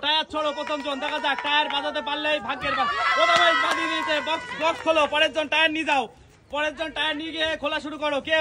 Tyre ছোড়ো প্রথম জন, দেখা যাক টায়ার বাজাতে পারলেই ভাগ্যের প্রথমে বাজিয়ে দিয়েছে। বক্স খোলো, পরের জন টায়ার নিয়ে যাও, পরের জন টায়ার নিয়ে গিয়ে খোলা শুরু করো। কে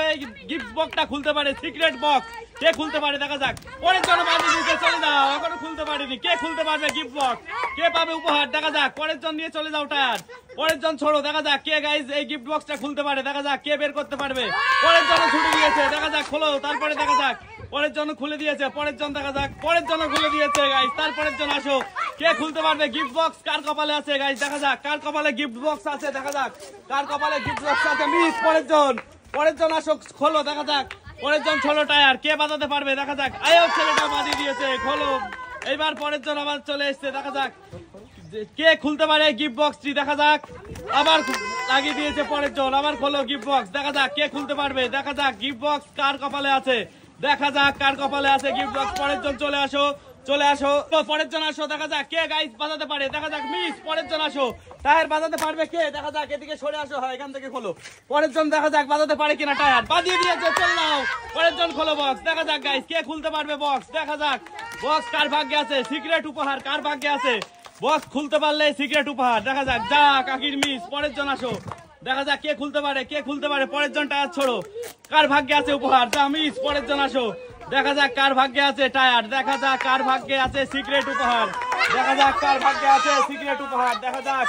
গিফট বক্সটা খুলতে পারে, সিক্রেট বক্স কে খুলতে পারে দেখা যাক। পরের জন বাজিয়ে দিয়েছে, চলে যাও, এখনো খুলতে পারেনি। কে খুলতে পারবে গিফট বক্স, কে পাবে উপহার দেখা যাক। পরের জন নিয়ে চলে যাও টায়ার, পরের জন ছোড়ো, দেখা যাক কে গাইজ এই গিফট বক্সটা খুলতে পারে, দেখা যাক কে বের করতে পারবে। পরের জন ছুটে দিয়েছে, দেখা যাক খোলো, তারপরে দেখা যাক পরের জন্য খুলে দিয়েছে। পরের জন দেখা যাক, পরের জন্য খুলে দিয়েছে গাইজ। তারপরের জন আসো, কে খুলতে পারবে গিফট বক্স, কার কপালে আছে গাইজ দেখা যাক। কার কপালে গিফট বক্স আছে দেখা যাক, কার কপালে গিফট বক্স আছে। মিস পরের জন আসো, খোলো দেখা যাক। পরের জন ছোলো টায়ার, কে বাজাতে পারবে দেখা যাক। আয়ো ছেলেটা বাজিয়ে দিয়েছে, খোলো। এইবার পরের জন আবার চলে এসছে, দেখা যাক কে খুলতে পারে গিফট বক্সটি দেখা যাক। আবার লাগিয়ে দিয়েছে পরের জন, আবার খোলো গিফট বক্স, দেখা যাক কে খুলতে পারবে দেখা যাক। গিফট বক্স কার কপালে আছে দেখা যাক, কার কপালে আছে গিফট বক্স। পরের জন চলে আসো, পরের জন আসো, দেখা যাক কে গাইস বাজাতে পারে দেখা যাক। মিস পরের জন আসো, টায়ার বাজাতে পারবে কে দেখা যাক। এদিকে সরে আসো, হয় এখান থেকে খোলো। পরের জন দেখা যাক বাজাতে পারে কিনা, টায়ার বাজিয়ে দিয়েছে, চল নাও। পরের জন খোলো বক্স, দেখা যাক গাইস কে খুলতে পারবে বক্স, দেখা যাক বক্স কার ভাগ্যে আছে। সিক্রেট উপহার কার ভাগ্যে আছে, বক্স খুলতে পারলে সিক্রেট উপহার দেখা যাক। যা কাকির মিস, পরের জন আসো, দেখা যাক কে খুলতে পারে। পরের জন টায়ার ছোড়ো, কার ভাগ্যে আছে উপহার। যা মিস, পরের জন আসো, দেখা যাক কার ভাগ্যে আছে টায়ার, দেখা যাক কার ভাগ্যে আছে সিক্রেট উপহার, দেখা যাক কার ভাগ্যে আছে সিক্রেট উপহার, দেখা যাক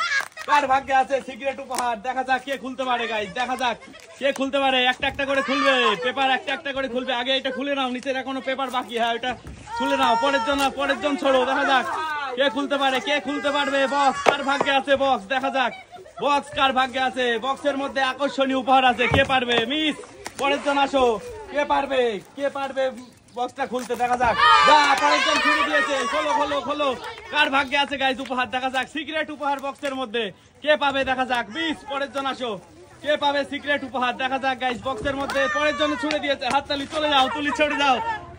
কার ভাগ্যে আছে সিক্রেট উপহার, দেখা যাক কে খুলতে পারে গাইস, দেখা যাক কে খুলতে পারে। একটা একটা করে খুলবে, পেপার একটা একটা করে খুলবে। আগে এটা খুলে নাও, নিচের এখনো পেপার বাকি, হ্যাঁ এটা খুলে নাও। পরের জন ছোড়ো, দেখা যাক কে খুলতে পারবে বক্স কার ভাগ্যে আছে বক্স, দেখা যাক বক্স কার ভাগ্যে আছে। বক্সের মধ্যে আকর্ষণীয় উপহার আছে, কে পারবে। মিস পরের জন আসো, কে পারবে বক্সটা খুলতে দেখা যাক। যা পরের জন ছুড়ে দিয়েছে, খোলো কার ভাগ্যে আছে গাইস উপহার, দেখা যাক সিক্রেট উপহার বক্সের মধ্যে কে পাবে দেখা যাক। মিস পরের জন আসো, কে পাবে সিক্রেট উপহার দেখা যাক গাইস বক্সের মধ্যে। পরের জন ছুড়ে দিয়েছে, হাততালি, চলে যাও, তুলি ছেড়ে যাও,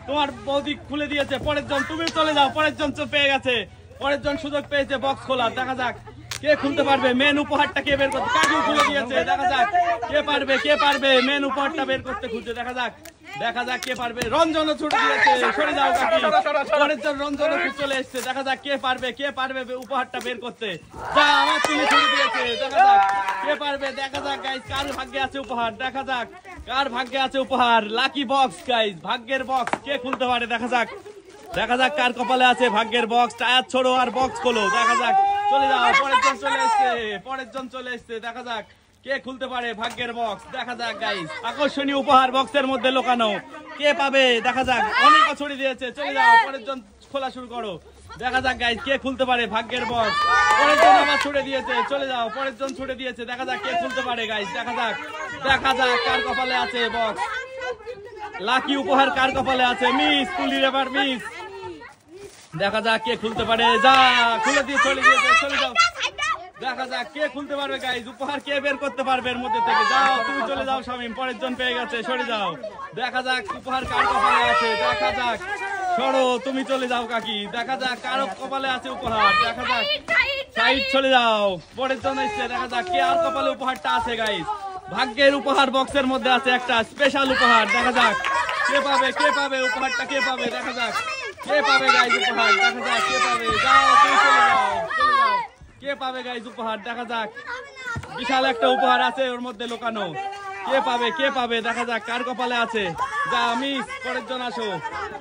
তোমার বৌদি খুলে দিয়েছে। পরের জন তুমি চলে যাও, পরের জন পেয়ে গেছে, পরের জন সুযোগ পেয়েছে বক্স খোলার, দেখা যাক কে খুলতে পারবে। মেন উপহারটা কে বের করতে, কাকিও খুলে দিয়েছে, দেখা যাক কে পারবে মেন উপহারটা বের করতে খুঁজছে, দেখা যাক কে পারবে। রঞ্জনও ছুটে দিয়েছে, সরে যাও কাকি। পরের জন রঞ্জনও চলে এসছে, দেখা যাক কে পারবে উপহারটা বের করতে। যা আমার তুলি ছুটে দিয়েছে, দেখা যাক কে পারবে, দেখা যাক গাইস কার ভাগ্যে আছে উপহার, দেখা যাক কার ভাগ্যে আছে উপহার। লাকি বক্স গাইস, ভাগ্যের বক্স কে খুলতে পারে দেখা যাক কার কপালে আছে ভাগ্যের বক্স। টায়ার ছোড়ো আর বক্স খোলো, দেখা যাক চলে যাও। পরের জন চলে এসছে, দেখা যাক কে খুলতে পারে ভাগ্যের বক্স, দেখা যাক গাইস আকর্ষণীয় উপহার বক্সের মধ্যে লুকানো, কে পাবে দেখা যাক। অনেক ছড়ি দিয়েছে, চলে যাও, পরের জন খোলা শুরু করো, দেখা যাক গাইস কে খুলতে পারে ভাগ্যের বক্স। পরের জন আবার ছুড়ে দিয়েছে, চলে যাও, পরের জন ছুড়ে দিয়েছে, দেখা যাক কে খুলতে পারে গাইস, দেখা যাক কার কপালে আছে বক্স। লাকি উপহার কার কপালে আছে। মিস তুলির এবার মিস, দেখা যাক কে খুলতে পারে। যা খুলে দিয়ে চলে গিয়েছে, চলে যাও, দেখা যাক কে খুলতে পারবে গাইজ উপহার, কে বের করতে পারবে এর মধ্যে থেকে। যাও তুমি চলে যাও শামিম, পরের জন পেয়ে গেছে, সরে যাও, দেখা যাক উপহার কার কপালে আছে, দেখা যাক সরো, তুমি চলে যাও কাকি, দেখা যাক কার কপালে আছে উপহার, দেখা যাক সাইড চলে যাও। পরের জন এসছে, দেখা যাক কে আর কপালে উপহারটা আছে গাইজ। ভাগ্যের উপহার বক্সের মধ্যে আছে একটা স্পেশাল উপহার, দেখা যাক কে পাবে উপহারটা, কে পাবে দেখা যাক কে পাবে গাইজ উপহার, দেখা যাক কে পাবে। যাও তুমি চলে যাও, কে পাবে গাইজ উপহার, দেখা যাক বিশাল একটা উপহার আছে ওর মধ্যে লুকানো, কে পাবে দেখা যাক কার কপালে আছে। যা মিস পরের জন আসো,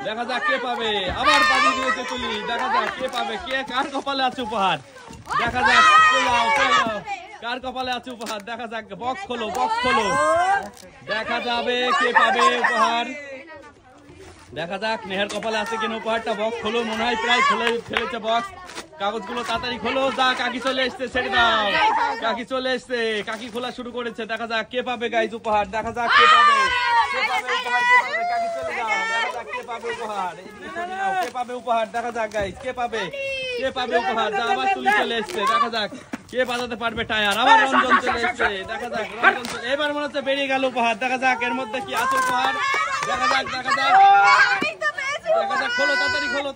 দেখা যাক কে পাবে। আবার বাজিয়ে দিয়েছে তুলি, দেখা যাক কে পাবে, কার কপালে আছে উপহার, দেখা যাক চলে যাও কার কপালে আছে উপহার, দেখা যাক বক্স খোলো, দেখা যাবে কে পাবে উপহার, দেখা যাক নেহার কপালে আছে কিনা উপহারটা। বক্স খোলো, মনে হয় প্রায় খুলে ফেলেছে বক্স, কাগজগুলো তাড়াতাড়ি খোলো। যা কাকি চলে এসছে, ছেড়ে দাও, কাকি চলে এসছে, কাকি খোলা শুরু করেছে, দেখা যাক কে পাবে গাইজ উপহার, দেখা যাক কে পাবে উপহার, কাকি চলে যাও, দেখা যাক কে পাবে উপহার, কে পাবে উপহার, দেখা যাক গাইজ কে পাবে উপহার। যা আবার তুলি চলে এসছে, দেখা যাক কে বাজাতে পারবে টায়ার। আবার রঞ্জন চলে এসছে, দেখা যাক এবার মনে হচ্ছে বেরিয়ে গেল উপহার, দেখা যাক এর মধ্যে কি আছে উপহার, দেখা যাক খোলো, তাড়াতাড়ি খোলো,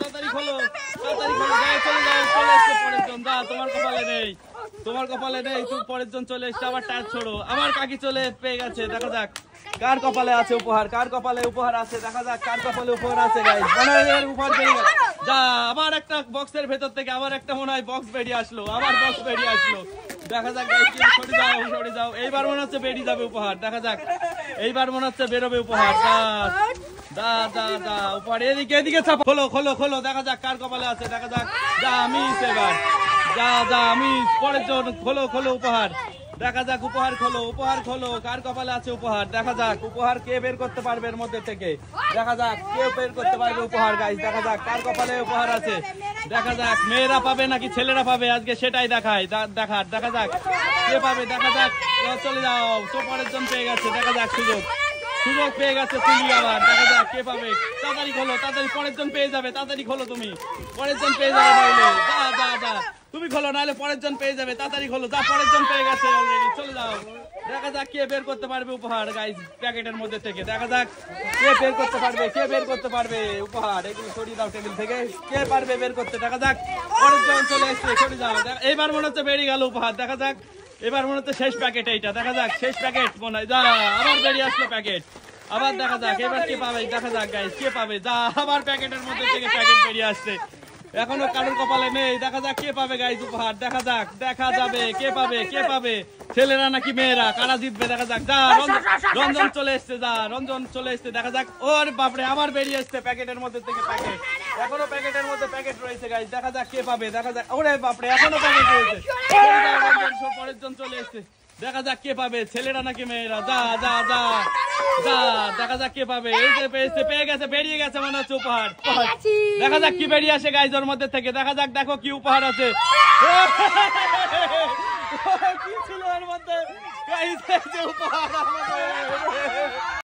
চলে এসছে পরের জন। যা তোমার কপালে নেই, তুমি পরের জন চলে এসছে, আবার টায়ার ছোড়ো, আমার কাকি চলে পেয়ে গেছে, দেখা যাক কার কপালে আছে উপহার, কার কপালে উপহার আছে, দেখা যাক কার কপালে উপহার আছে গাইস। উপহার পেয়ে গেছে। যা আবার একটা বক্সের ভেতর থেকে আবার একটা মনে হয় বক্স বেরিয়ে আসলো, আবার বক্স বেরিয়ে আসলো। দেখা যাক সরে যাও। এইবার মনে হচ্ছে বেরিয়ে যাবে উপহার, দেখা যাক এইবার মনে হচ্ছে বেরোবে উপহার। উপহার এদিকে চাপা, খোলো, দেখা যাক কার কপালে আছে, দেখা যাক। যা মিস এবার, যা মিস। পরের জন খোলো উপহার, দেখা যাক উপহার খোলো, কার কপালে আছে উপহার, দেখা যাক উপহার কে বের করতে পারবে এর মধ্যে থেকে, দেখা যাক কে বের করতে পারবে উপহার গাইস, দেখা যাক কার কপালে উপহার আছে, দেখা যাক মেয়েরা পাবে নাকি ছেলেরা পাবে আজকে সেটাই দেখা যাক কে পাবে, দেখা যাক। চলে যাও, তো পরের জন পেয়ে গেছে, দেখা যাক সুযোগ পেয়ে গেছে তুলি আবার, দেখা যাক কে পাবে। তাড়াতাড়ি খোলো, তাড়াতাড়ি পরের জন পেয়ে যাবে, তাড়াতাড়ি খোলো, তুমি পরের জন পেয়ে যাবে, নাইলে যা তুমি খোলো, নাহলে পরের জন পেয়ে যাবে, তাড়াতাড়ি খোলো, যা পরের জন পেয়ে গেছে অলরেডি। চলে যাও, দেখা যাক কে বের করতে পারবে উপহার গাইস প্যাকেটের মধ্যে থেকে, দেখা যাক কে বের করতে পারবে উপহার। এগুলো সরিয়ে দাও টেবিল থেকে, কে পারবে বের করতে, দেখা যাক। পরের জন চলে এসছে, সরে যাও। এইবার মনে হচ্ছে বেরিয়ে গেল উপহার, দেখা যাক এবার মনে হচ্ছে শেষ প্যাকেট এইটা, দেখা যাক শেষ প্যাকেট মনে হয়। যা আবার বেরিয়ে আসলো প্যাকেট, আবার দেখা যাক এবার কে পাবে, দেখা যাক গাইস কে পাবে। যা আবার প্যাকেটের মধ্যে থেকে প্যাকেট বেরিয়ে আসছে, এখনো কারোর কপালে নেই, দেখা যাক কে পাবে গাইস উপহার, দেখা যাবে কে পাবে ছেলেরা নাকি মেয়েরা, কারা জিতবে দেখা যাক। যা রঞ্জন চলে এসছে, দেখা যাক। ওর বাপরে আবার বেরিয়ে এসছে প্যাকেটের মধ্যে থেকে প্যাকেট, এখনো প্যাকেটের মধ্যে প্যাকেট রয়েছে গাইস, দেখা যাক কে পাবে, দেখা যাক। ওরে বাপরে এখনো প্যাকেট রয়েছে, পরের জন চলে এসছে, দেখা যাক কে পাবে ছেলেরা নাকি মেয়েরা। যা দেখা যাক কে পাবে। এই যে পেয়ে গেছে, বেরিয়ে গেছে মনে হচ্ছে উপহার, দেখা যাক কি বেরিয়ে আসে গাইস ওর মধ্যে থেকে, দেখা যাক। দেখো কি উপহার আছে, কি ছিল এর মধ্যে গাইস, উপহার আমাদের।